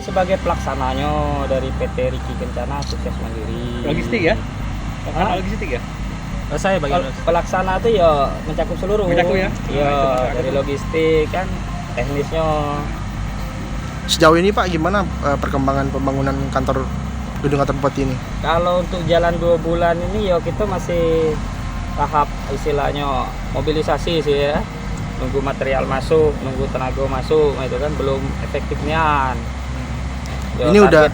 Sebagai pelaksananya dari PT Riki Kencana Sukses Mandiri. Logistik ya? Logistik ya? Saya bagian pelaksana itu ya mencakup seluruh. Mencakup ya? Iya, dari logistik kan, teknisnya. Sejauh ini Pak, gimana perkembangan pembangunan gedung kantor bupati ini? Kalau untuk jalan 2 bulan ini ya kita masih tahap istilahnya mobilisasi sih ya. Nunggu material masuk, nunggu tenaga masuk, itu kan belum efektif nian. Ya, ini udah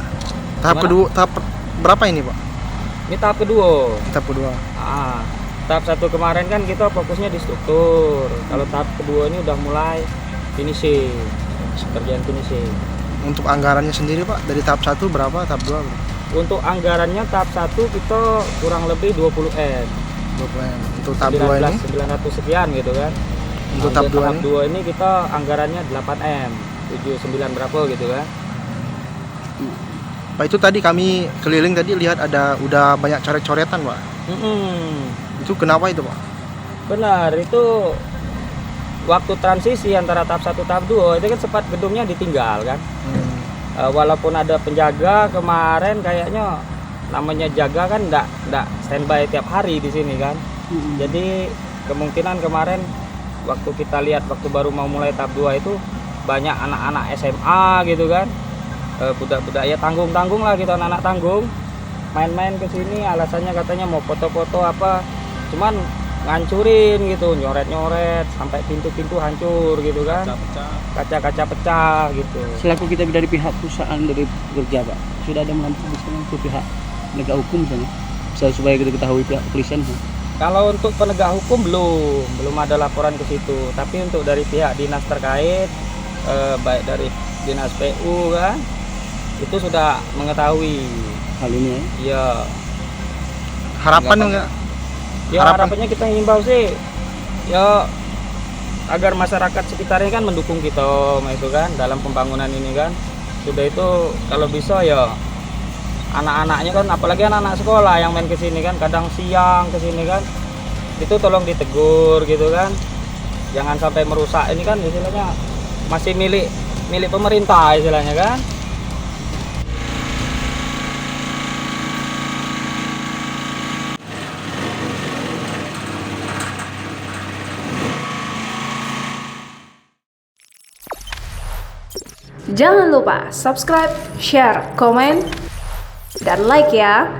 tahap gimana? kedua, tahap berapa ini Pak? Ini tahap kedua. Tahap kedua. Tahap 1 kemarin kan kita fokusnya di struktur. Kalau tahap kedua ini udah mulai finishing, kerjaan finishing. Untuk anggarannya sendiri Pak, dari tahap 1 berapa, tahap 2 berapa? Untuk anggarannya tahap 1 kita kurang lebih 20 M. 20 M. Untuk tahap 2 ini 900 sekian gitu kan. Untuk tahap 2 ini kita anggarannya 8 M, 79 berapa gitu kan. Pak, itu tadi kami keliling tadi lihat udah banyak coret-coretan Pak. Itu kenapa itu Pak? Benar, itu waktu transisi antara tahap 1 tahap 2 itu kan sempat gedungnya ditinggal kan. Walaupun ada penjaga kemarin, kayaknya namanya jaga kan enggak standby tiap hari di sini kan. Jadi kemungkinan kemarin waktu kita lihat waktu baru mau mulai tahap 2 itu banyak anak-anak SMA gitu kan. Budak-budak ya tanggung-tanggung lah gitu, anak-anak tanggung main-main ke sini, alasannya katanya mau foto-foto apa, cuman ngancurin gitu, nyoret-nyoret sampai pintu-pintu hancur gitu kan, kaca-kaca pecah gitu. Selaku kita dari pihak perusahaan dari kerja Pak, sudah ada mengancam ke pihak penegak hukum misalnya, supaya kita ketahui pihak kepolisian. Kalau untuk penegak hukum belum ada laporan ke situ, tapi untuk dari pihak dinas terkait, baik dari dinas PU kan, itu sudah mengetahui hal ini ya. Iya. Harapan enggak? Ya harapannya kita himbau sih ya agar masyarakat sekitarnya kan mendukung kita itu kan dalam pembangunan ini kan. Sudah itu kalau bisa ya anak-anaknya kan, apalagi anak-anak sekolah yang main ke sini kan, kadang siang ke sini kan, itu tolong ditegur gitu kan. Jangan sampai merusak, ini kan istilahnya masih milik pemerintah istilahnya kan. Jangan lupa subscribe, share, komen, dan like ya.